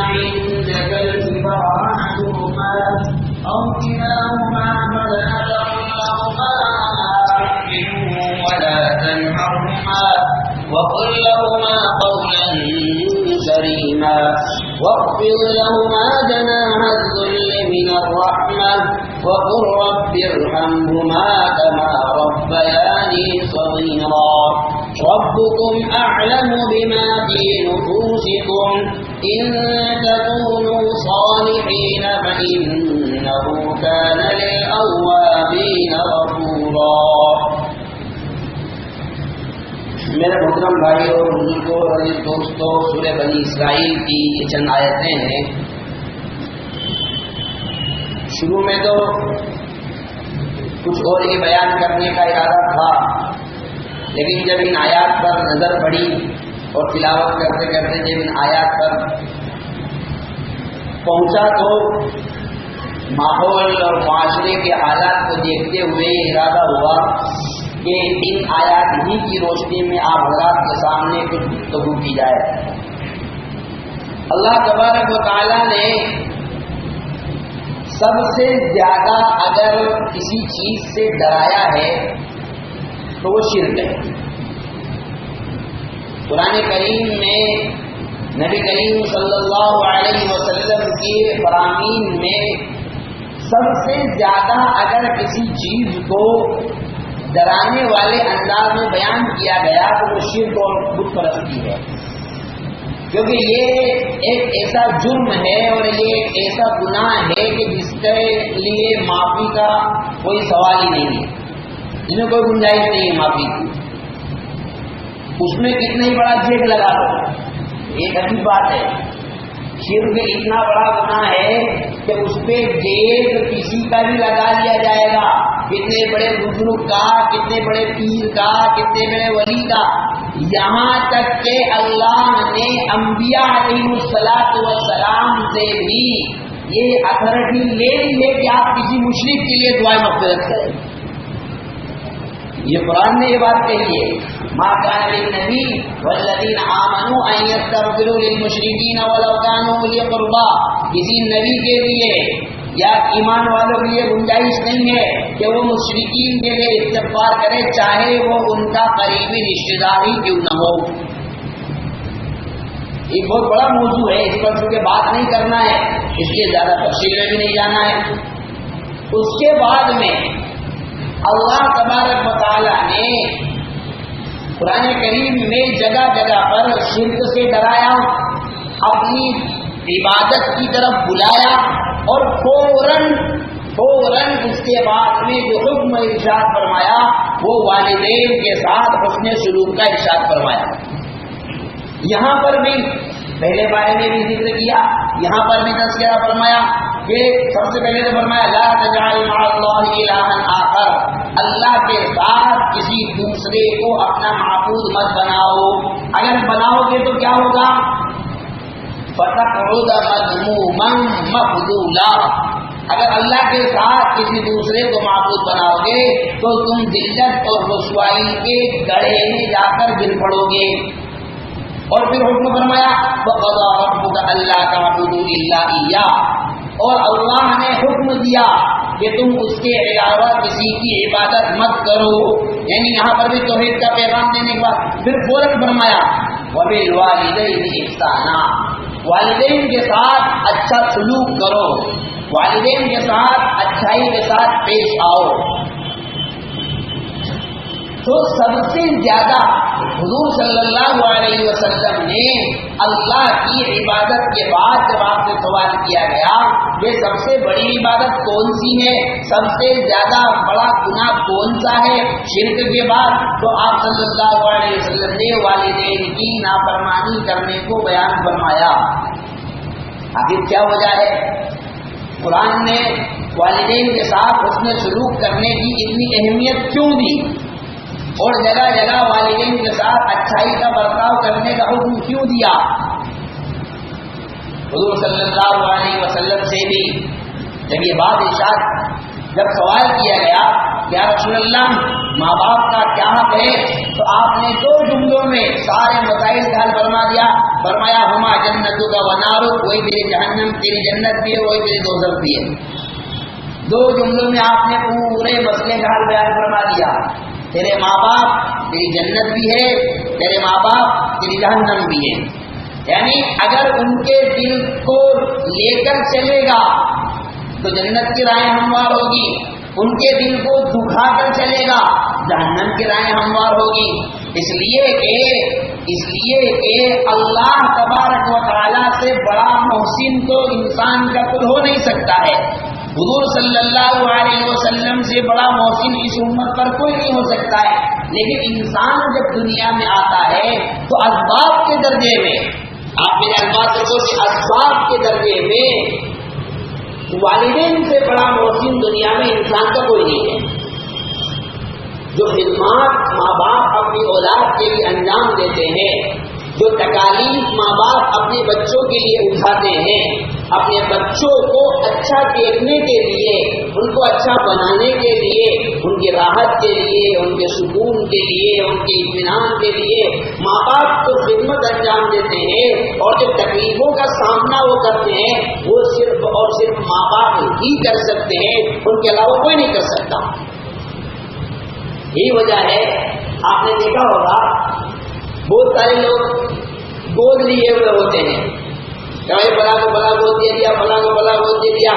عندك الكبر أحدهما أو كلاهما فلا تقل لهما أف ولا تنهرهما وقل لهما قولا كريما واخفض لهما جناح الذل من الرحمة وقل رب ارحمهما كما ربياني صغيرا ربكم أعلم بما في نفوسكم إن تكونوا صالحين فإنه كان للأوابين غفورا. میرے محترم بھائی اور بزرگوں اور دوستوں، سورہ بنی اسرائیل کی یہ چند آیتیں ہیں. شروع میں تو کچھ اور یہ بیان کرنے کا ارادہ تھا، لیکن جب ان آیات پر نظر پڑی اور تلاوت کرتے کرتے جب ان آیات پر پہنچا تو ماحول اور معاشرے کے حالات کو دیکھتے ہوئے یہ ارادہ ہوا کہ ان آیات ہی کی روشنی میں آپ حضرات کے سامنے کچھ گفتگو کی جائے. اللہ تبارک و تعالیٰ نے سب سے زیادہ اگر کسی چیز سے ڈرایا ہے تو وہ شرک ہے. قرآن کریم میں نبی کریم صلی اللہ علیہ وسلم کے فرامین میں سب سے زیادہ اگر کسی چیز کو ڈرانے والے انداز میں بیان کیا گیا تو وہ شرک اور بت پرستی ہے، کیونکہ یہ ایک ایسا جرم ہے اور یہ ایک ایسا گناہ ہے کہ جس کے لیے معافی کا کوئی سوال ہی نہیں ہے، جس میں کوئی گنجائش نہیں ہے معافی کی. اس میں کتنا ہی بڑا جیگ لگا دو، ایک عجیب بات ہے. شرک اتنا بڑا گناہ ہے کہ اس پہ جیگ کسی کا بھی لگا لیا جائے گا، کتنے بڑے بزرگ کا، کتنے بڑے پیر کا، کتنے بڑے ولی کا، یہاں تک کہ اللہ نے انبیاء علیہ السلام سے بھی یہ اتھارٹی لے لی ہے کہ آپ کسی مشرک کے لیے دعائیں مغفرت کریں. یہ قرآن نے یہ بات کہی ہے، ما كان للنبي والذين آمنوا ان يستغفروا للمشركين ولو كانوا اولي قربى. کسی نبی کے لیے یا ایمان والوں کے لیے گنجائش نہیں ہے کہ وہ مشرکین کے لیے استغفار کرے، چاہے وہ ان کا قریبی رشتہ دار ہی کیوں نہ ہو. ایک بہت بڑا موضوع ہے، اس پر چونکہ بات نہیں کرنا ہے اس لیے زیادہ تفصیل میں بھی نہیں جانا ہے. اس کے بعد میں اللہ تبارک و تعالیٰ نے قرآن کریم میں جگہ جگہ پر شرک سے ڈرایا، اپنی عبادت کی طرف بلایا اور فوراً اس کے بعد میں جو حکم ارشاد فرمایا وہ والدین کے ساتھ حسن سلوک کا ارشاد فرمایا. یہاں پر بھی پہلے بارے میں بھی ذکر کیا، یہاں پر بھی تذکرہ فرمایا کہ سب سے پہلے تو فرمایا لا تجعل مع اللہ الہا آخر، اللہ کے ساتھ کسی دوسرے کو اپنا معبود مت بناؤ. اگر بناؤ گے تو کیا ہوگا؟ فتقعد مذموما مخذولا. اگر اللہ کے ساتھ کسی دوسرے کو معبود بناؤ گے تو تم ذلت اور رسوائی کے گڑھے میں جا کر گر پڑو گے. اور پھر حکم فرمایا وَقَضَىٰ رَبُّكَ أَلَّا تَعْبُدُوا إِلَّا إِيَّاهُ، اور اللہ نے حکم دیا کہ تم اس کے علاوہ کسی کی عبادت مت کرو. یعنی یہاں پر بھی توحید کا پیغام دینے کے بعد پھر فوراً فرمایا وَبِالْوَالِدَيْنِ إِحْسَانًا، والدین کے ساتھ اچھا سلوک کرو، والدین کے ساتھ اچھائی کے ساتھ پیش آؤ. تو سب سے زیادہ حضور صلی اللہ علیہ وسلم نے اللہ کی عبادت کے بعد جب آپ سے سوال کیا گیا کہ سب سے بڑی عبادت کون سی ہے، سب سے زیادہ بڑا گناہ کون سا ہے شرک کے بعد، تو آپ صلی اللہ علیہ وسلم نے والدین کی نافرمانی کرنے کو بیان فرمایا. آخر کیا وجہ ہے؟ قرآن نے والدین کے ساتھ حسن سلوک کرنے کی اتنی اہمیت کیوں دی اور جگہ جگہ والدین کے ساتھ اچھائی کا برتاؤ کرنے کا حکم کیوں دیا؟ حضور صلی اللہ علیہ وسلم سے بھی جب یہ بات ارشاد جب سوال کیا گیا یا رسول اللہ ماں باپ کا کیا حق ہے، تو آپ نے 2 جملوں میں سارے مسائل کا حل فرما دیا. فرمایا ہما جنتک و نارک وہی تیری جہنم، تیری جنت بھی ہے، وہی تیری دوزخ بھی ہے۔ دو جملوں میں آپ نے پورے مسئلے کا حل بیان فرما دیا۔ تیرے ماں باپ تیری جنت بھی ہے، تیرے ماں باپ تیری جہنم بھی ہے۔ یعنی اگر ان کے دل کو لے کر چلے گا تو جنت کی راہیں ہموار ہوگی، ان کے دل کو دکھا کر چلے گا جہنم کی راہیں ہموار ہوگی۔ اس لیے کہ اللہ تبارک و تعالیٰ سے بڑا محسن تو انسان کا خود ہو نہیں سکتا ہے۔ حضور صلی اللہ علیہ وسلم سے بڑا محسن اس امت پر کوئی نہیں ہو سکتا ہے۔ لیکن انسان جب دنیا میں آتا ہے تو اسباب کے درجے میں، آپ میرے الفاظ سے سوچیں، اسباب کے درجے میں والدین سے بڑا محسن دنیا میں انسان کا کوئی نہیں ہے۔ جو خدمات ماں باپ اپنی اولاد کے لیے انجام دیتے ہیں، جو تکالیف ماں باپ اپنے بچوں کے لیے اٹھاتے ہیں، اپنے بچوں کو اچھا دیکھنے کے لیے، ان کو اچھا بنانے کے لیے، ان کی راحت کے لیے، ان کے سکون کے لیے، ان کے اطمینان کے لیے ماں باپ کو خدمت انجام دیتے ہیں، اور جو تکلیفوں کا سامنا وہ کرتے ہیں وہ صرف اور صرف ماں باپ ہی کر سکتے ہیں، ان کے علاوہ کوئی نہیں کر سکتا۔ یہی وجہ ہے، آپ نے دیکھا ہوگا بہت سارے لوگ گود لیے ہوئے ہوتے ہیں، کبھی بڑا کو بڑا گود دے دیا، بڑا کو بڑا گود دے دیا،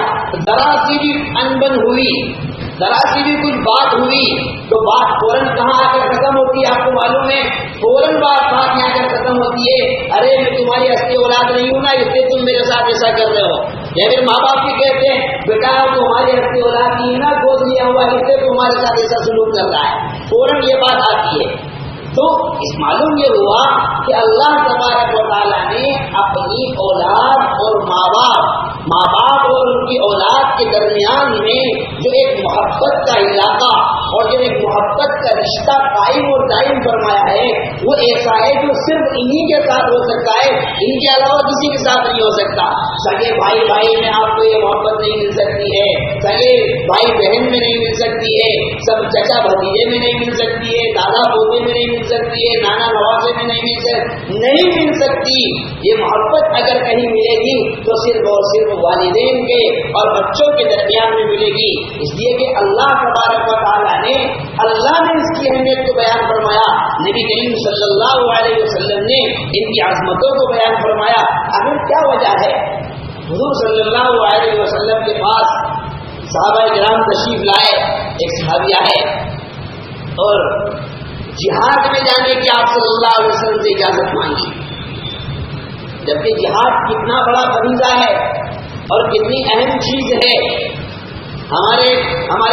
ذرا سی بھی انبن ہوئی، ذرا سی بھی کچھ بات ہوئی تو بات فوراً کہاں آ کر ختم ہوتی ہے؟ آپ کو معلوم ہے، فوراً بات یہاں آ کر ختم ہوتی ہے، ارے میں تمہاری اصلی اولاد نہیں ہوں نا، اس لیے تم میرے ساتھ ایسا کر رہے ہو۔ یا پھر ماں باپ بھی کہتے ہیں بیٹا تمہاری اصلی اولاد نہیں ہے نا، گود لیا ہوا ہے، اس لیے تمہارے ساتھ ایسا سلوک کر رہا ہے، فوراً یہ بات آتی ہے۔ تو اس معلوم یہ ہوا کہ اللہ تبارک و تعالیٰ نے اپنی اولاد اور ماں باپ اور ان کی اولاد کے درمیان میں جو ایک محبت کا علاقہ اور جو ایک محبت کا رشتہ قائم اور دائم فرمایا ہے، وہ ایسا ہے جو صرف انہی کے ساتھ ہو سکتا ہے، ان کے علاوہ کسی کے ساتھ نہیں ہو سکتا۔ سگے بھائی میں آپ کو یہ محبت نہیں مل سکتی ہے، سگے بھائی بہن میں نہیں مل سکتی ہے، سب چچا بھتیجے میں نہیں مل سکتی ہے، دادا پوتے میں نہیں مل سکتی ہے، نانا نوازے میں نہیں مل سکتی۔ یہ محبت اگر کہیں ملے گی تو صرف اور صرف والدین کے اور بچوں کے درمیان میں ملے گی۔ اس لیے کہ اللہ تبارک و تعالیٰ نے اس کی اہمیت کو بیان فرمایا، نبی کریم صلی اللہ علیہ وسلم نے ان کی عظمتوں کو بیان فرمایا۔ آخر کیا وجہ ہے؟ حضور صلی اللہ علیہ وسلم کے پاس صحابہ کرام تشریف لائے، ایک صحابی آئے اور جہاد میں جانے کی آپ صلی اللہ علیہ وسلم سے اجازت مانگی، جبکہ جہاد کتنا بڑا فریضہ ہے اور کتنی اہم چیز ہے۔ ہمارے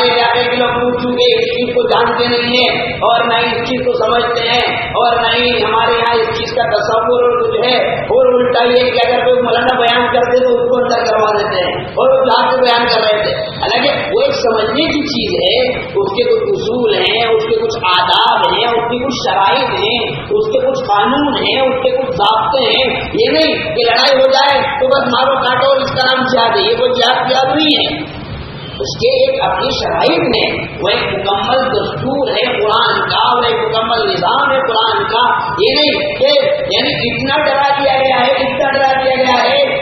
علاقے کے لوگ چونکہ اس چیز کو جانتے نہیں ہیں اور نہ اس چیز کو سمجھتے ہیں اور نہ ہی ہمارے یہاں اس چیز کا تصور جو ہے، اور الٹا یہ کہ اگر کوئی مولانا بیان کرتے تو اس کو اندر کروا دیتے ہیں اور وہ جہاز سے بیان کر رہے تھے، حالانکہ وہ ایک سمجھنے کی چیز ہے، اس کے کچھ اصول ہیں، اس کے کچھ آداب ہیں، اس کی کچھ شرائط ہیں، اس کے کچھ قانون ہیں، اس کے کچھ ضابطے ہیں۔ یہ نہیں کہ لڑائی ہو جائے تو بس مارو کاٹو اور اس کا نام جہاد ہے، یہ کوئی جہاد نہیں ہے، اس کے ایک اپنی شرائط میں، وہ ایک مکمل دستور ہے قرآن کا، اور ایک مکمل نظام ہے قرآن کا۔ یہ نہیں کہ یعنی اتنا ڈرا دیا گیا ہے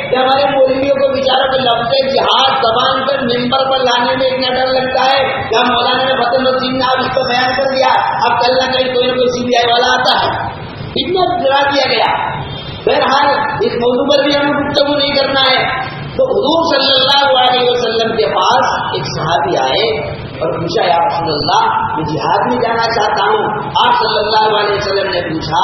کہ ہمارے مولویوں کو بیچاروں کو لفظ جہاد زبان پر ممبر پر لانے میں اتنا ڈر لگتا ہے کہ مولانا نے فتح الدین نے اب اس کو بیان کر دیا، اب کل نہ کہیں کوئی نہ کوئی CBI والا آتا ہے، اتنا ڈرا دیا گیا۔ بہرحال اس موضوع پر بھی ہمیں گفتگو نہیں کرنا ہے۔ تو حضور صلی اللہ علیہ وسلم کے پاس ایک صحابی آئے اور پوچھا، یا رسول اللہ میں جہاد میں جانا چاہتا ہوں۔ آپ صلی اللہ علیہ وسلم نے پوچھا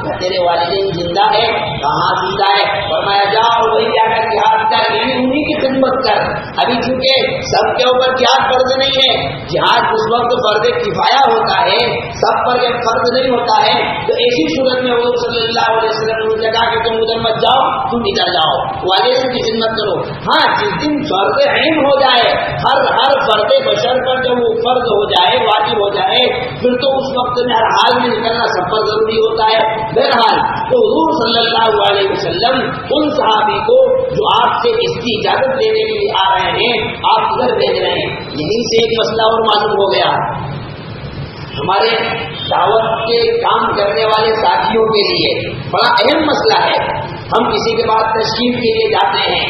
کہ تیرے والدین زندہ ہے؟ کہاں زندہ ہے؟ فرمایا جاؤ وہی جا کر جہاد کر، یعنی انہی کی خدمت کر۔ ابھی چونکہ سب کے اوپر جہاد فرض نہیں ہے، جہاد اس وقت فرض کفایہ ہوتا ہے، سب پر جب فرض نہیں ہوتا ہے تو ایسی صورت میں حضور صلی اللہ علیہ وسلم نے کہا کہ تم ادھر مت جاؤ، تم ادھر جاؤ، والدین کی خدمت کرو۔ ہاں جس دن فرض عین ہو جائے، ہر فرد بشر پر جب وہ فرض ہو جائے، واجب ہو جائے، پھر تو اس وقت میں ہر حال میں نکلنا سب پر ضروری ہوتا ہے۔ بہرحال تو حضور صلی اللہ علیہ وسلم ان صحابی کو جو آپ سے اس کی اجازت لینے کے لیے آ رہے ہیں، آپ ادھر بھیج رہے ہیں، یہیں سے ایک مسئلہ اور معلوم ہو گیا۔ ہمارے دعوت کے کام کرنے والے ساتھیوں کے لیے بڑا اہم مسئلہ ہے ہم کسی کے بعد تشریف کے لیے جاتے ہیں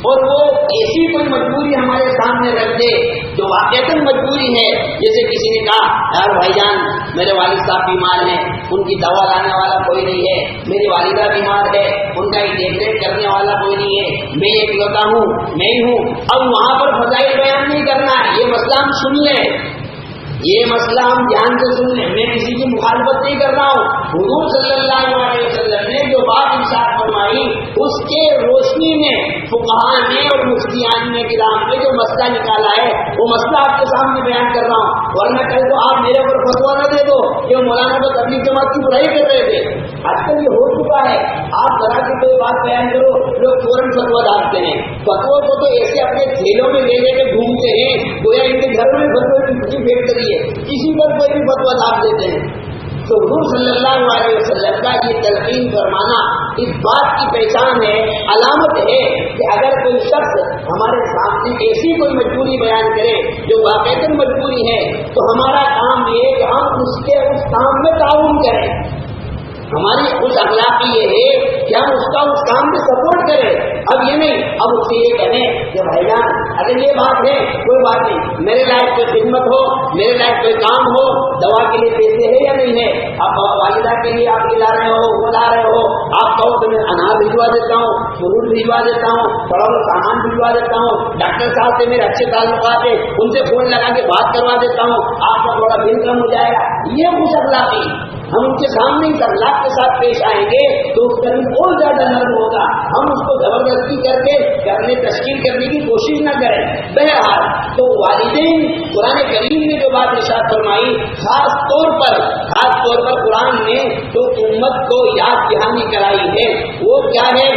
اور وہ ایسی کوئی مجبوری ہمارے سامنے رکھ دے جو واقعتاً مجبوری ہے، جیسے کسی نے کہا یار بھائی جان میرے والد صاحب بیمار ہیں، ان کی دوا لانے والا کوئی نہیں ہے، میری والدہ بیمار ہے، ان کا دیکھ ریکھ کرنے والا کوئی نہیں ہے، میں ایک لوٹا ہوں، میں ہی ہوں۔ اب وہاں پر فضائل بیان نہیں کرنا، یہ مسئلہ ہم سن لیں، یہ مسئلہ ہم دھیان سے سن لیں، میں کسی کی مخالفت نہیں کر رہا ہوں۔ حضور صلی اللہ علیہ وسلم نے جو بات ارشاد فرمائی اس کے روشنی میں فقہاء نے اور مفتیان نے کرام نے جو مسئلہ نکالا ہے وہ مسئلہ آپ کے سامنے بیان کر رہا ہوں، ورنہ کل کو آپ میرے اوپر فتویٰ نہ دے دو کہ مولانا کو تبلیغ جماعت کی برائی کر رہے تھے۔ آج کل یہ ہو چکا ہے، آپ ذرا کی کوئی بات بیان کرو لوگ فوراً فتویٰ ڈالتے ہیں، فتویٰ کو تو ایسے اپنے تھیلوں میں لے لے کے گھومتے ہیں گویا ان کے گھر میں فتویٰ کی خوشی پھینک کری ہے، کسی پر کوئی بھی فتویٰ ڈال دیتے ہیں۔ تو حضور صلی اللہ علیہ وسلم کا یہ تلقین فرمانا اس بات کی پہچان ہے، علامت ہے کہ اگر کوئی شخص ہمارے سامنے ایسی کوئی مجبوری بیان کرے جو واقعتاً مجبوری ہے تو ہمارا کام یہ کہ ہم اس کے اس کام میں تعاون کریں، ہماری خوش اخلاقی یہ ہے کہ ہم اس کا اس کام میں سپورٹ کریں۔ اب یہ نہیں اب اس سے یہ کہیں کہ بھائی جان اگر یہ بات ہے کوئی بات نہیں، میرے لائق کوئی خدمت ہو، میرے لائق کوئی کام ہو، دوا کے لیے پیسے ہے یا نہیں ہے، آپ والدہ کے لیے آپ لا رہے ہو وہ لا رہے ہو، آپ کہو تو میں انار بھجوا دیتا ہوں، فروٹ بھجوا دیتا ہوں، تھوڑا بہت سامان بھجوا دیتا ہوں، ڈاکٹر صاحب سے میرے اچھے تعلقات ہیں ان سے فون لگا کے بات کروا دیتا ہوں، آپ کا تھوڑا بل کم ہو جائے گا، یہ خوش اخلاقی ہم ان کے سامنے اس اخلاق کے ساتھ پیش آئیں گے تو اس کا دل اور زیادہ نرم ہوگا، ہم اس کو زبردستی کر کے کرنے تشکیل کرنے کی کوشش نہ کریں۔ بہرحال تو والدین قرآن کریم نے جو بات ارشاد فرمائی خاص طور پر قرآن نے جو امت کو یاد دہانی کرائی ہے وہ کیا ہے؟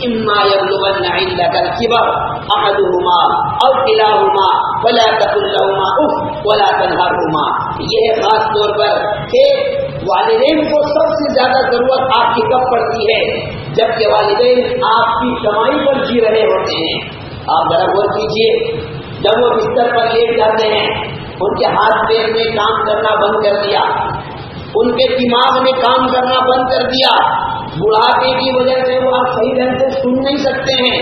اما یبلغن عندک الکبر احدہما او کلاہما فلا تقل لہما اف ولا تنہرہما، یہ ہے خاص طور پر کہ والدین کو سب سے زیادہ ضرورت آپ کی کب پڑتی ہے؟ جبکہ والدین آپ کی کمائی پر جی رہے ہوتے ہیں۔ آپ ذرا غور کیجیے، جب وہ بستر پر لیٹ جاتے ہیں ان کے ہاتھ پیر نے کام کرنا بند کر دیا، ان کے دماغ نے کام کرنا بند کر دیا، بڑھاپے کی وجہ سے وہ آپ صحیح ڈھنگ سے سن نہیں سکتے ہیں،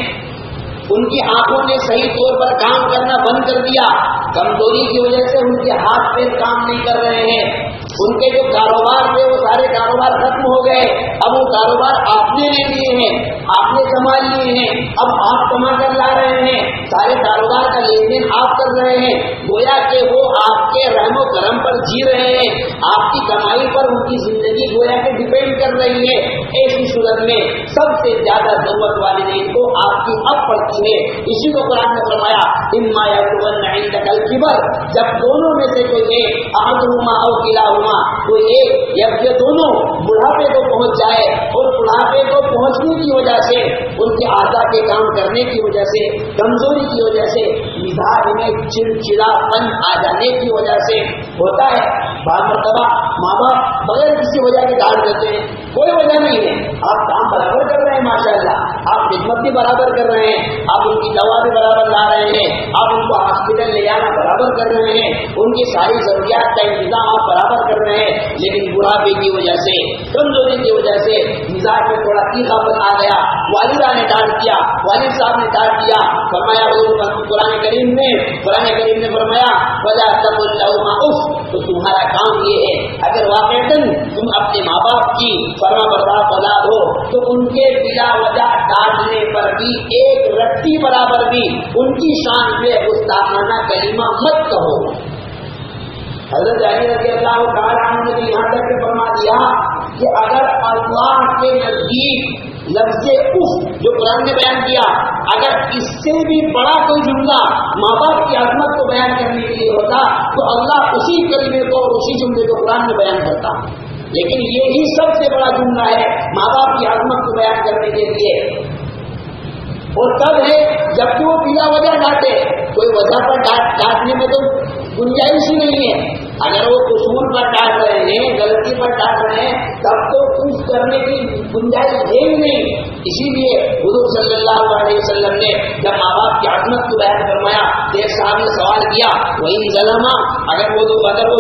ان کی آنکھوں نے صحیح طور پر کام کرنا بند کر دیا، کمزوری کی وجہ سے ان کے ہاتھ پیر کام نہیں کر رہے ہیں، ان کے جو کاروبار تھے وہ سارے کاروبار ختم ہو گئے، اب وہ کاروبار آپ نے لے لیے ہیں، آپ نے سنبھال لیے ہیں، اب آپ کما کر لا رہے ہیں، سارے کاروبار کا لین دین آپ کر رہے ہیں، گویا کہ وہ آپ کے رحم و کرم پر جی رہے ہیں، آپ کی کمائی پر ان کی زندگی گویا کہ ڈپینڈ کر رہی ہے۔ ایسی صورت میں سب سے زیادہ ضرورت والدین کو آپ کی اب پڑتی ہے، اسی کو قرآن نے فرمایا اما یبلغن عندک الکبر، جب دونوں میں سے کوئی ایک احدہما او کلاہما، کوئی ایک یا یہ دونوں بڑھاپے کو پہنچ جائے اور بڑھاپے کو پہنچنے کی وجہ سے ان کے اعضاء کے کام کرنے کی وجہ سے کمزوری کی وجہ سے مزاج میں چڑچڑاپن آ جانے کی وجہ سے ہوتا ہے، بعض مرتبہ ماں باپ بغیر کسی وجہ کے ڈانٹ دیتے ہیں، کوئی وجہ نہیں ہے، آپ کام برابر کر رہے ہیں ماشاءاللہ، آپ خدمت بھی برابر کر رہے ہیں، آپ ان کی دوا بھی برابر لا رہے ہیں، آپ ان کو ہاسپٹل لے جانا برابر کر رہے ہیں، ان کی ساری ضروریات کا انتظام آپ برابر کر رہے ہیں، لیکن بڑھاپے کی وجہ سے کمزوری کی وجہ سے مزاج میں تھوڑا تیکھاپن آ گیا، والدہ نے ڈانٹ دیا، والد صاحب نے ڈانٹ دیا، فرمایا قرآن کریم نے فرمایا ولا تقل لهما اف، تو تمہارا کام یہ ہے اگر واقعتاً تم اپنے ماں باپ کی فرما بردار اولاد ہو تو ان کے بلا وجہ ڈانٹنے پر بھی ایک رتی برابر بھی ان کی شان میں گستاخانہ کلمہ مت کہو۔ حضرت علی رضی اللہ تعالیٰ عنہ نے یہاں تک فرما دیا کہ اگر اللہ کے نزدیک لفظ اف جو قرآن نے بیان کیا اگر اس سے بھی بڑا کوئی جملہ ماں باپ کی عظمت کو بیان کرنے کے لیے ہوتا تو اللہ اسی کلمے کو اور اسی جملے کو قرآن میں بیان کرتا، لیکن یہی سب سے بڑا جملہ ہے ماں باپ کی عظمت کو بیان کرنے کے لیے، اور تب ہے جبکہ وہ بلا وجہ ڈانٹے، کوئی وجہ پر ڈانٹنے میں تو گنجائش ہی نہیں ہے، اگر وہ قصور پر ڈال رہے ہیں، غلطی پر ڈال رہے ہیں، تب تو پروف کرنے کی گنجائش ہے ہی نہیں۔ اسی لیے حضور صلی اللہ علیہ وسلم نے جب ماں باپ کی عظمت کو بیان فرمایا، ایک صاحب نے سوال کیا وہی ظلما، اگر وہ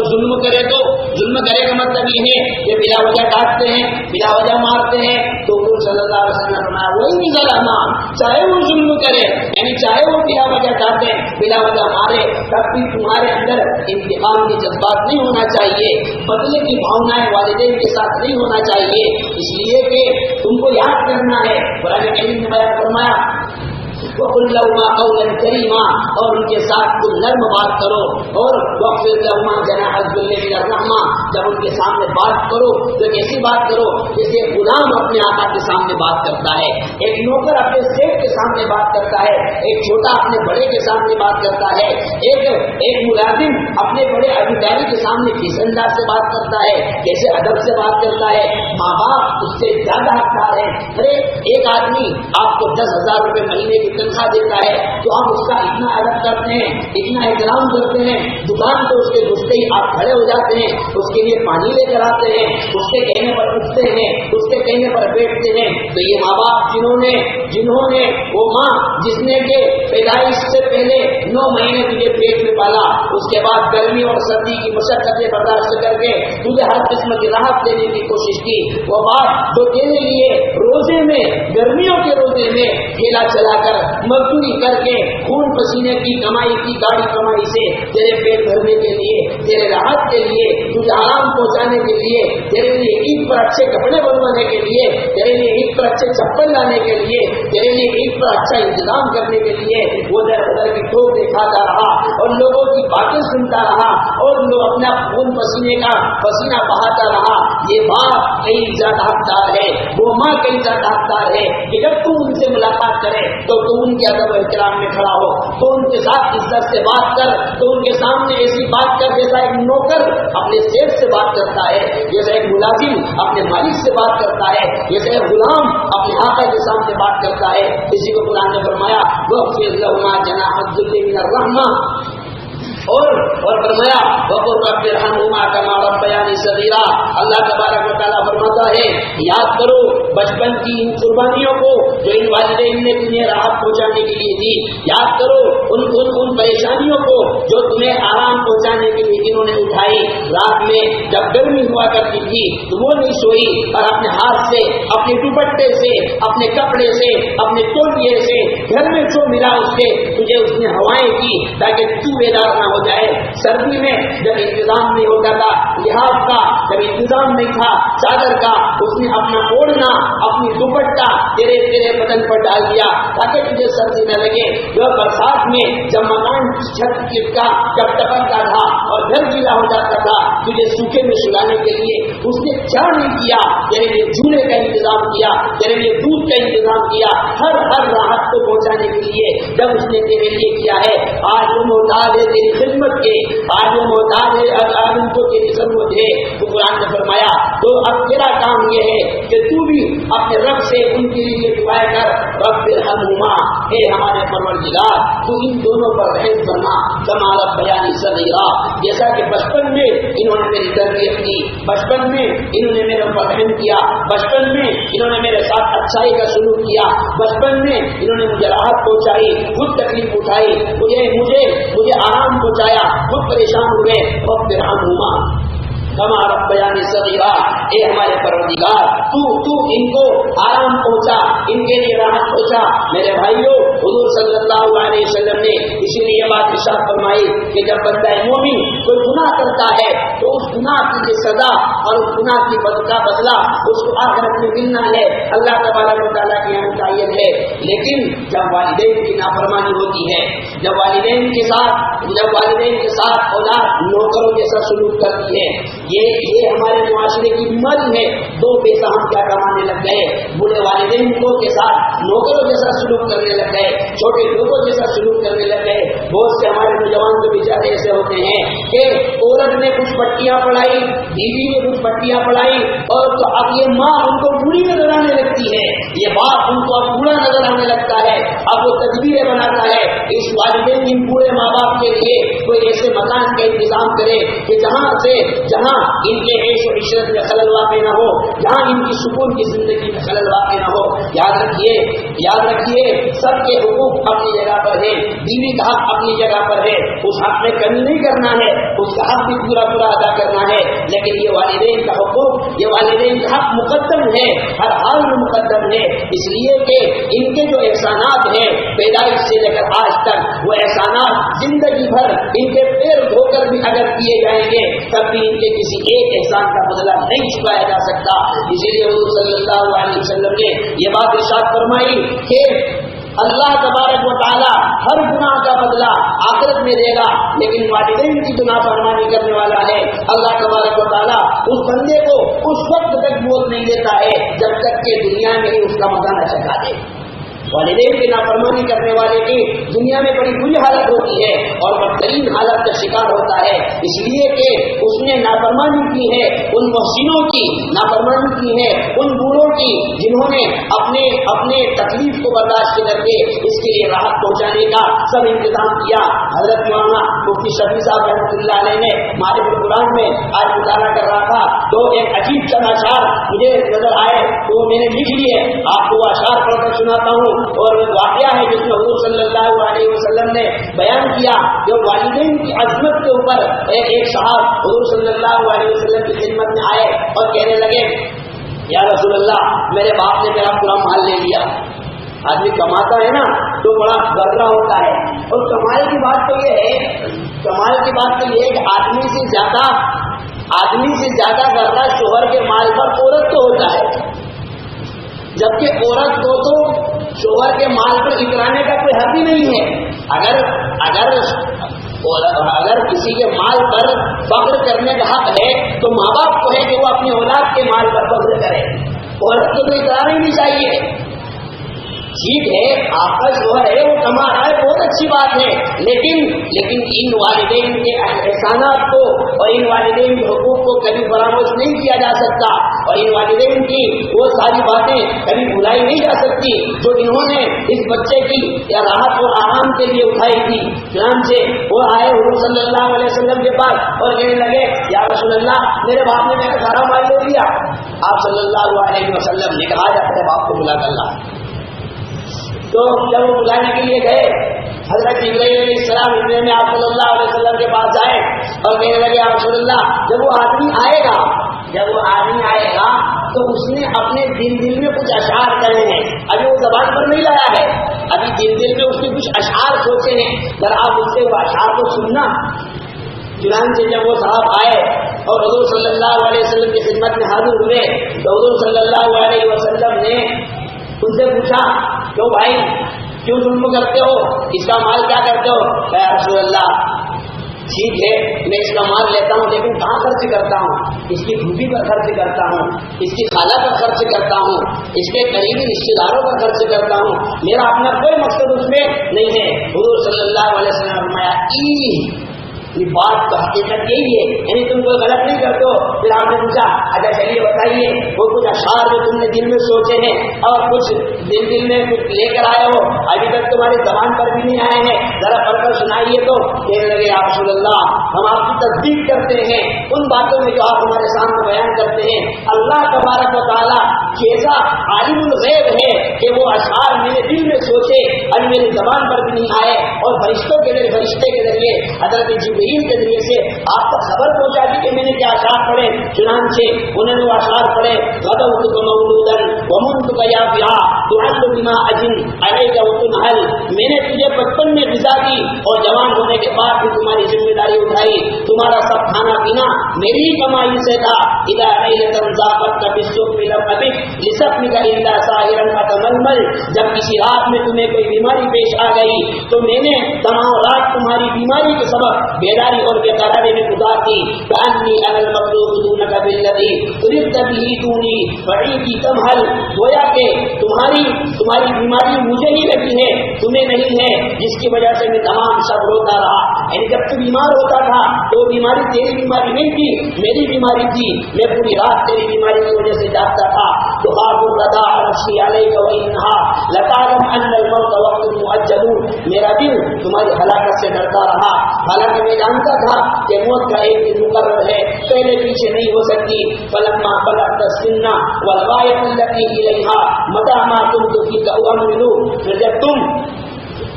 ظلم کرے تو ظلم کرے کا مطلب یہ ہے کہ بلا وجہ ڈانٹتے ہیں، بلا وجہ مارتے ہیں، تو حضور صلی اللہ علیہ وسلم نے فرمایا وہی ظلما، چاہے وہ ظلم کرے، یعنی چاہے وہ بلا وجہ ڈانٹے، بلا وجہ مارے، تب بھی تمہارے اندر انتقام کے جذبات نہیں ہونا چاہیے، بدلے کی بھاؤنائیں والدین کے ساتھ نہیں ہونا چاہیے، اس لیے کہ تم کو یاد کرنا ہے۔ قرآن کریم نے بیان فرمایا وَقُلْ لَهُمَا قَوْلًا كَرِيمًا، اور ان کے ساتھ تم نرم بات کرو، اور وَاخْفِضْ لَهُمَا جَنَاحَ الذُّلِّ مِنَ الرَّحْمَةِ، جب ان کے سامنے بات کرو تو کیسی بات کرو؟ جیسے غلام اپنے آقا کے سامنے بات کرتا ہے، ایک نوکر اپنے سیٹ کے سامنے بات کرتا ہے، ایک چھوٹا اپنے بڑے کے سامنے بات کرتا ہے، ایک ملازم اپنے بڑے ادھیکاری کے سامنے کس انداز سے بات کرتا ہے، کیسے ادب سے بات کرتا ہے۔ ماں باپ اس سے زیادہ حقدار ہیں۔ ارے ایک آدمی آپ کو 10,000 روپے مہینے کی تنخواہ دیتا ہے تو آپ اس کا اتنا ادب کرتے ہیں، اتنا احترام کرتے ہیں، دکان پہ اس کے گھستے ہی آپ کھڑے ہو جاتے ہیں، اس کے لیے پانی لے کر آتے ہیں، اس کے کہنے پر اٹھتے ہیں، اس کے کہنے پر بیٹھتے ہیں۔ تو یہ ماں باپ جنہوں نے وہ ماں جس نے کہ پیدائش سے پہلے 9 مہینے تجھے پیٹ میں پالا، اس کے بعد گرمی اور سردی کی مشقتیں برداشت کر کے تجھے ہر قسم کی راحت دینے کی کوشش کی، وہ باپ جو تیرے لیے روزے میں، گرمیوں کے روزے میں ٹھیلا چلا کر، مزدوری کر کے، خون پسینے کی کمائی کی گاڑی کمائی سے تیرے پیٹ بھرنے کے لیے، تیرے راحت کے لیے، تجھے آرام پہنچانے کے لیے، تیرے لیے عید پر اچھے کپڑے بنوانے کے لیے، تیرے لیے عید پر اچھے چپل لانے کے لیے، تیرے لیے عید پر اچھا انتظام کرنے کے لیے وہ در بدر کی ٹوک دکھاتا رہا اور لوگوں کی باتیں سنتا رہا اور لوگ اپنا خون پسینے کا پسینہ بہاتا رہا۔ یہ باپ کئی زیادہ حقدار ہے، وہ ماں کئی زیادہ حقدار ہے کہ جب تم ان سے ملاقات کرے تو تم ان کے ادب و احترام میں کھڑا ہو، تو ان کے ساتھ عزت سے بات کر، تو ان کے سامنے ایسی بات کر جیسا ایک نوکر اپنے سیٹ سے بات کرتا ہے، جیسا ایک ملازم اپنے مالک سے بات کرتا ہے، جیسا ایک غلام اپنے آقا کے سامنے بات کرتا ہے۔ اسی کو قرآن نے فرمایا وَاخْفِضْ لَهُمَا جَنَاحَ الذُّلِّ مِنَ الرَّحْمَةِ، اور فرمایا وَقُلْ رَبِّ ارْحَمْهُمَا كَمَا رَبَّيَانِي صَغِيرًا۔ اللہ تبارک و تعالیٰ فرماتا ہے یاد کرو بچپن کی ان قربانیوں کو جو ان والدین نے تمہیں راحت پہنچانے کے لیے دی، یاد کرو ان پریشانیوں کو جو تمہیں آرام پہنچانے کے لیے انہوں نے اٹھائی۔ رات میں جب گرمی ہوا کرتی تھی تو وہ نہیں سوئی اور اپنے ہاتھ سے، اپنے دوپٹے سے، اپنے کپڑے سے، اپنے تولیے سے گھر میں جو ملا اس سے تجھے اس نے ہوائیں کی تاکہ تو بیدار نہ ہو جائے۔ سردی میں جب انتظام نہیں ہوتا تھا لحاظ کا، جب انتظام نہیں تھا چادر کا، اس نے اپنا اوڑھنا، اپنی دوپٹہ تیرے بدن پر ڈال دیا تاکہ تجھے سردی نہ لگے۔ جو برسات میں جب مکان چھت کا جب ٹپکتا تھا اور گھر گیلا ہو جاتا تھا تجھے سوکھے میں سلانے کے لیے اس نے کیا نہیں کیا، تیرے لیے جھولے کا انتظام کیا، تیرے لیے دودھ کا انتظام کیا، ہر راحت کو پہنچانے کے لیے جب اس نے تیرے لیے کیا ہے۔ آج وہ محتاج ہے تیری خدمت کے، آج وہ محتاج ہے، آج ان کو تیری ضرورت ہے۔ تو قرآن نے فرمایا تو اب تیرا کام یہ ہے کہ تو بھی اپنے رب سے ان کے لیے دعائیں کر رب ارحمہما، اے ہمارے پروردگار تو ان دونوں پر رحم فرما کما ربیانی صغیرا، جیسا کہ بچپن میں انہوں نے میری تربیت کی، بچپن میں انہوں نے میرے اوپر رحم کیا، بچپن میں انہوں نے میرے ساتھ اچھائی کا سلوک کیا، بچپن میں انہوں نے مجھے راحت پہنچائی، خود تکلیف اٹھائی، مجھے آرام پہنچایا، خود پریشان ہوئے، رب ارحمہما کما ربیانی صغیرا، اے ہمارے پروردگار تو ان کو آرام پہنچا، ان کے لیے راحت پہنچا۔ میرے بھائیوں حضور صلی اللہ علیہ وسلم نے اسی لیے بات ارشاد فرمائی کہ جب بندہ مومن کوئی گناہ کرتا ہے تو اس گناہ کی سزا اور اس گناہ کی بدلہ اس کو آخرت میں ملنا ہے، اللہ تبارک و تعالیٰ کے یہاں متعین ہے۔ لیکن جب والدین کی نافرمانی ہوتی ہے، جب والدین کے ساتھ اولاد نوکروں جیسا سلوک کرتی ہے، یہ ہمارے معاشرے کی بیماری ہے. دو پیسہ ہم کیا کمانے لگ گئے, بوڑھے والدین کو کے ساتھ نوکروں جیسا سلوک کرنے لگ گئے, چھوٹے لوگوں جیسا سلوک کرنے لگ گئے. بہت سے ہمارے نوجوان تو بیچارے ایسے ہوتے ہیں کہ عورت نے کچھ پٹیاں پڑھائی, بیوی نے کچھ پٹیاں پڑھائی, اور تو اب یہ ماں ان کو بوڑھی نظر آنے لگتی ہے, یہ باپ ان کو اب بوڑھا نظر آنے لگتا ہے. اب وہ تدبیریں بناتا ہے. اس والدین ان بوڑھے ماں باپ کے لیے کوئی ایسے مکان کا انتظام کرے کہ جہاں ان کے عیش و عشرت میں خلل واقع نہ ہو, جہاں ان کی سکون کی زندگی میں خلل واقع نہ ہو. یاد رکھیے سب کے حقوق اپنی جگہ پر ہے, بیوی کا حق اپنی جگہ پر ہے, اس حق میں کمی نہیں کرنا ہے, اس کا حق بھی پورا ادا کرنا ہے. لیکن یہ والدین کا حقوق, یہ والدین کا حق مقدم ہے, ہر حال میں مقدم ہے. اس لیے کہ ان کے جو احسانات ہیں پیدائش سے لے کر آج تک, وہ احسانات زندگی بھر ان کے پیر دھو کر بھی اگر کیے جائیں گے تب بھی ان کے کسی ایک احسان کا بدلہ نہیں چکایا جا سکتا. اسی لیے حضور صلی اللہ علیہ وسلم نے یہ بات ارشاد فرمائی کہ اللہ تبارک و تعالی ہر گناہ کا بدلہ آخرت میں دے گا, لیکن والدین کی گناہ فرمانی کرنے والا ہے اللہ تبارک و تعالی اس بندے کو اس وقت تک موت نہیں دیتا ہے جب تک کہ دنیا میں ہی اس کا مزہ نہ چکھا دے. والدین کی نافرمانی کرنے والے کی دنیا میں بڑی بری حالت ہوتی ہے اور بدترین حالت کا شکار ہوتا ہے, اس لیے کہ اس نے نافرمانی کی ہے ان محسنوں کی, نافرمانی کی ہے ان بوڑھوں کی جنہوں نے اپنے تکلیف کو برداشت کر کے اس کے لیے راحت پہنچانے کا سب انتظام کیا. حضرت مولانا مفتی شفیع صاحب رحمۃ اللہ علیہ نے معرفت القرآن میں آج مطالعہ کر رہا تھا تو ایک عجیب چند اشعار مجھے نظر آئے تو میں نے لکھ لیے, آپ کو اشعار پڑھ کر سناتا ہوں. اور واقعہ ہے جس میں حضور صلی اللہ علیہ وسلم نے بیان کیا جو والدین کی عظمت کے اوپر ایک صاحب حضور صلی اللہ علیہ وسلم کی خدمت میں آئے اور کہنے لگے یا رسول اللہ میرے باپ نے میرا پورا مال لے لیا. آدمی کماتا ہے نا تو بڑا گرا ہوتا ہے, اور کمال کی بات تو یہ ہے کہ آدمی سے زیادہ گرا شوہر کے مال پر عورت تو ہوتا ہے, جبکہ عورت کو تو شوہر کے مال پر اترانے کا کوئی حق ہی نہیں ہے. اگر کسی کے مال پر فخر کرنے کا حق ہے تو ماں باپ کو ہے کہ وہ اپنی اولاد کے مال پر فخر کرے, عورت کو تو اترانا ہی نہیں چاہیے. ٹھیک ہے آپ کا شوہر ہے وہ کما رہا ہے, بہت اچھی بات ہے, لیکن ان والدین کے احسانات کو اور ان والدین کے حقوق کو کبھی فراموش نہیں کیا جا سکتا, اور ان والدین کی وہ ساری باتیں کبھی بھلائی نہیں جا سکتی جو انہوں نے اس بچے کی یا راحت اور آرام کے لیے اٹھائی تھی. چنانچہ وہ آئے حضور صلی اللہ علیہ وسلم کے پاس اور کہنے لگے یا رسول اللہ میرے باپ نے میرا سارا مال لے لیا. آپ صلی اللہ علیہ وسلم نے کہا جاتا ہے باپ کو بلا کر لا. تو جب وہ بلانے کے لیے گئے حضرت جبرائیل علیہ السلام اتنے میں آپ صلی اللہ علیہ وسلم کے پاس آئے اور کہنے لگے یا رسول اللہ جب وہ آدمی آئے گا تو اس نے اپنے دل میں کچھ اشعار کرے ہیں, ابھی وہ زبان پر نہیں لایا ہے, ابھی دل میں اس نے کچھ اشعار سوچے ہیں, ذرا آپ اس سے وہ اشعار کو سننا. چنانچہ جب وہ صاحب آئے اور حضور صلی اللہ علیہ وسلم کی خدمت میں حاضر ہوئے تو حضور صلی اللہ علیہ وسلم نے ان سے پوچھا کیوں بھائی کیوں ظلم کرتے ہو, اس کا مال کیا کرتے ہو؟ یا رسول اللہ ٹھیک ہے میں اس کا مال لیتا ہوں لیکن کہاں خرچ کرتا ہوں, اس کی پھوپھی پر خرچ کرتا ہوں, اس کی خالہ پر خرچ کرتا ہوں, اس کے قریبی رشتے داروں پر خرچ کرتا ہوں, میرا اپنا کوئی مقصد اس میں نہیں ہے. حضور صلی اللہ علیہ وسلم نے فرمایا یہ بات تو حقیقت یہی ہے, یعنی تم کوئی غلط نہیں کرتے ہو. پھر آپ نے پوچھا اچھا چلیے بتائیے وہ کچھ اشعار جو تم نے دل میں سوچے ہیں اور کچھ دل میں کچھ لے کر آئے ہو ابھی تک تمہاری زبان پر بھی نہیں آئے ہیں, ذرا پڑھ کر سنائیے. تو کہنے لگے یا رسول اللہ ہم آپ کی تصدیق کرتے ہیں ان باتوں میں جو آپ ہمارے سامنے بیان کرتے ہیں. اللہ تبارک و تعالیٰ کیسا عالم الغیب ہے کہ وہ اشعار میرے دل میں سوچے ابھی میری زبان پر بھی نہیں آئے, اور فرشتے کے ذریعے حضرت جبرائیل کے ذریعے سے آپ کو خبر پہنچا دی کہ میں نے کیا اشعار پڑھے. چنانچہ انہوں نے وہ اشعار پڑھے غدوتک مولودا ومنتک یافعا تعل بما اجن علیک وتنحل, میں نے تجھے بچپن میں غذا دی اور جوان ہونے کے بعد بھی تمہاری ذمہ داری اٹھائی, تمہارا سب کھانا پینا میری ہی کمائی سے تھا. اذا لیلۃ ضاقت بالسوق لم ابک لسقمک الا سائرا فتململ, جب کسی رات میں تمہیں کوئی بیماری پیش آ گئی تو میں نے تمام رات تمہاری بیماری کے سبب بیداری اور بےقراری میں گزار دی. کأنی انا المغلوب دونک بالذی ترید به دونی بعیدی تمہل. گویا کہ تمہاری بیماری مجھے ہی لگی ہے, تمہیں نہیں ہے, جس کی وجہ سے میں تمام شب روتا رہا. یعنی جب تو بیمار ہوتا تھا تو بیماری تیری بیماری نہیں تھی, میری بیماری تھی. میں پوری رات تیری بیماری کی وجہ سے جاگتا تھا. تو خاف الرضا نفسی علیک وانها لتعلم ان الموت وقت مؤجل. میرا دل تمہاری ہلاکت سے ڈرتا رہا, حالانکہ میں جانتا تھا کہ موت کا ایک دن مقرر ہے, پہلے پیچھے نہیں ہو سکتی. فلما بلغت السن والغایۃ التي الیها متى ما كنت فيك اؤمل. پھر جب تم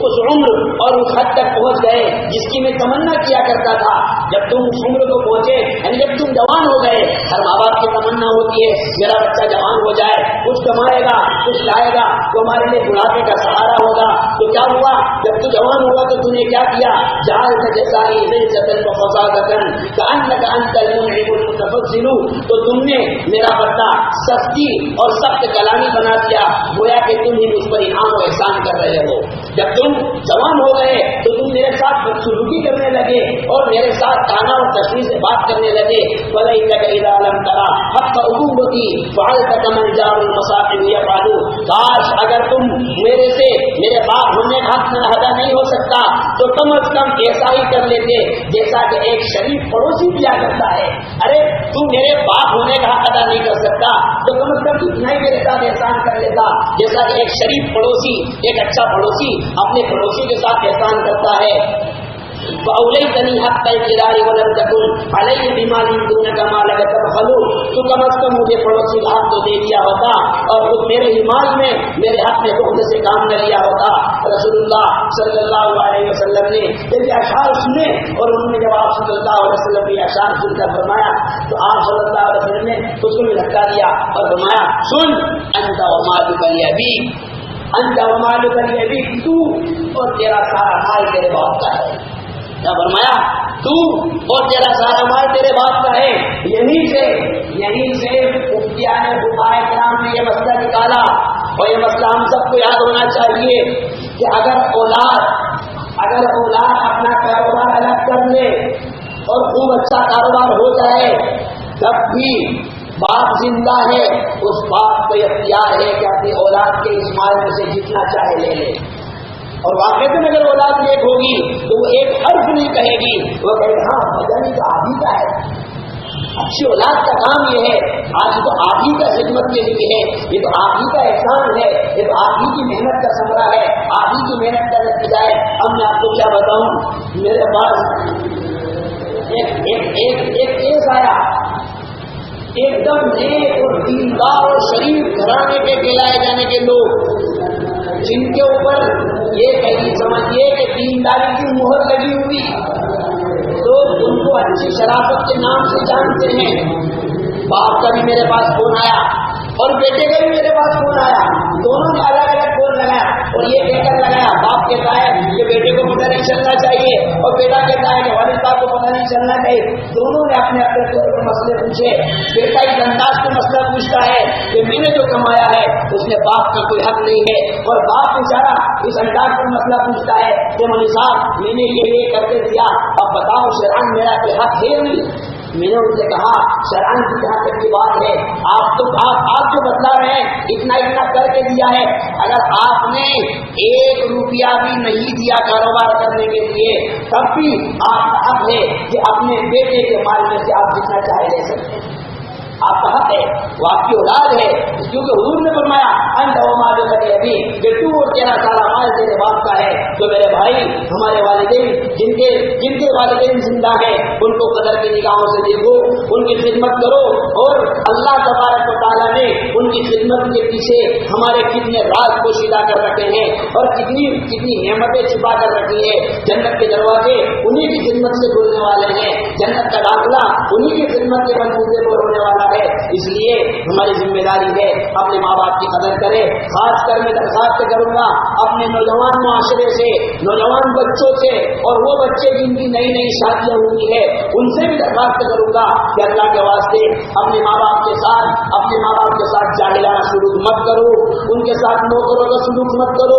اس عمر اور اس حد تک پہنچ گئے جس کی میں تمنا کیا کرتا تھا, جب تم اس عمر کو پہنچے, یعنی جب تم جوان ہو گئے. ہر ماں باپ کی تمنا ہوتی ہے میرا بچہ جوان ہو جائے, کچھ کمائے گا, کچھ لائے گا, تو ہمارے لیے بڑھاپے کا سہارا ہوگا. تو کیا ہوا جب تو جوان ہوا تو تم نے کیا کیا؟ جعلت جزائی عزة وفصاحة كأنك أنت المنعم المتفضل. تو تم نے میرا بچہ سختی اور سخت کلامی بنا دیا, گویا کہ تم ہی مجھ پر انعام و احسان کر رہے ہو. جب تم جوان ہو گئے تو تم میرے ساتھ بدسلوکی کرنے لگے اور میرے ساتھ تانا اور تشویش سے بات کرنے لگے. وَلَيْتَكَ إِذَا لَمْ تَرَ حَقَّ عُقُوبَتِي فَعَلْتَ كَمَنْ جَارُ الْمَصَائِبِ يَفْعَلُ. کاش اگر تم میرے سے میرے باپ ہونے کا حق ادا نہیں ہو سکتا تو کم از کم ایسا ہی کر لیتے جیسا کہ ایک شریف پڑوسی کیا کرتا ہے. ارے تم میرے باپ ہونے کا حق ادا نہیں کر سکتا تو کم از کم اتنا ہی میرے ساتھ احسان کر لیتا جیسا کہ ایک شریف پڑوسی, ایک اچھا پڑوسی اپنے پڑوسی کے ساتھ احسان کرتا ہے. فَأَوْلَيْتَنِي حَقَّ الْجِرَارِ وَلَمْ تَكُنْ عَلَيَّ بِمَالٍ دُونَكَ مَا لَكَ تَبْخَلُ. تو کم از کم مجھے پڑوسی کا حق تو دے دیا ہوتا اور خود میرے ہی مال میں میرے حق میں بخل سے کام نہ لیا ہوتا. رسول اللہ صلی اللہ علیہ وسلم نے یہ اشعار سنے اور انہوں نے جب آپ صلی اللہ علیہ وسلم کے اشعار سن کر فرمایا تو آپ صلی اللہ علیہ وسلم نے اس کو بھی دھکا دیا اور فرمایا سن انت ومالک لابیک, انت ومالک لابیک, تو اور تیرا سارا مال تیرے باپ کا ہے. کیا فرمایا؟ تو اور تیرا سارا مال تیرے باپ کا ہے. یہیں سے مفتیان فقہاء کرام نے یہ مسئلہ نکالا اور یہ مسئلہ ہم سب کو یاد ہونا چاہیے کہ اگر اولاد اپنا کاروبار الگ کر لے اور خوب اچھا کاروبار ہو جائے تب بھی باپ زندہ ہے, اس باپ کو اختیار ہے کہ اپنی اولاد کے اس مال میں سے جتنا چاہے لے لے. اور واقعی میں اگر اولاد ایک ہوگی تو وہ ایک حرف نہیں کہے گی, وہ کہے گی ہاں بدنی تو آپ ہی کا ہے. اچھی اولاد کا کام یہ ہے, آج تو آپ ہی کا خدمت کے لیے ہے, یہ تو آپ ہی کا احسان ہے, یہ تو آپ ہی کی محنت کا ثمرہ ہے, آپ ہی کی محنت کا نتیجہ ہے. اب میں آپ کو کیا بتاؤں, میرے پاس ایک کیس آیا, ایک دم نیک اور دیندار اور شریف گھرانے کے کہلائے جانے کے لوگ جن کے اوپر یہ کہیں سمجھیے کہ دینداری کی مہر لگی ہوئی, تو ان کو اچھی شرافت کے نام سے جانتے ہیں. باپ کا بھی میرے پاس فون آیا اور بیٹے کا بھی میرے پاس فون آیا, دونوں نے الگ الگ فون لگایا اور یہ کہہ کر لگایا, باپ کہتا ہے کہ بیٹے کو پتہ نہیں چلنا چاہیے اور بیٹا کہتا ہے کہ والد صاحب کو پتہ نہیں چلنا چاہیے. دونوں نے اپنے اپنے طور پر مسئلے پوچھے. بیٹا اس انداز سے مسئلہ پوچھتا ہے کہ میں نے جو کمایا ہے اس میں باپ کا کوئی حق نہیں ہے, اور باپ بیچارہ اس انداز سے مسئلہ پوچھتا ہے کہ مولوی صاحب میں نے یہ کرتے دیا, اب بتاؤ شرعاً میرا کوئی حق ہے نہیں. میں نے ان سے کہا شرعاً کی جہاں تک کی بات ہے, آپ جو بتلا رہے ہیں اتنا کر کے دیا ہے, اگر آپ نے 1 روپیہ بھی نہیں دیا کاروبار کرنے کے لیے تب بھی آپ کا حق ہے کہ اپنے بیٹے کے مال میں سے آپ جتنا چاہے لے سکتے ہیں. آپ کا حق ہے, وہ آپ کی اولاد ہے, کیونکہ حضور نے فرمایا انت ومالک لابیک, کہ تو اور تیرا سارا مال تیرے باپ کا ہے. تو میرے بھائی, ہمارے والدین جن کے والدین زندہ ہیں ان کو قدر کی نگاہوں سے دیکھو, ان کی خدمت کرو, اور اللہ تبارک و تعالیٰ نے ان کی خدمت کے پیچھے ہمارے کتنے راز پوشیدہ کر رکھے ہیں اور کتنی نعمتیں چھپا کر رکھی ہے. جنت کے دروازے انہی کی خدمت سے کھلنے والے ہیں, جنت کا داخلہ انہی کی خدمت کے بلبوتے پر ہونے والا ہے. اس لیے ہماری ذمہ داری ہے اپنے ماں باپ کی قدر کرے. خاص کر میں درخواست کروں گا اپنے نوجوان معاشرے سے, نوجوان بچوں سے, اور وہ بچے جن کی نئی شادیاں ہوئی ہے ان سے بھی درخواست کروں گا کہ اللہ کے واسطے اپنے ماں باپ کے ساتھ جاہلانہ سلوک مت کرو, ان کے ساتھ نوکروں کا سلوک مت کرو,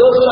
200।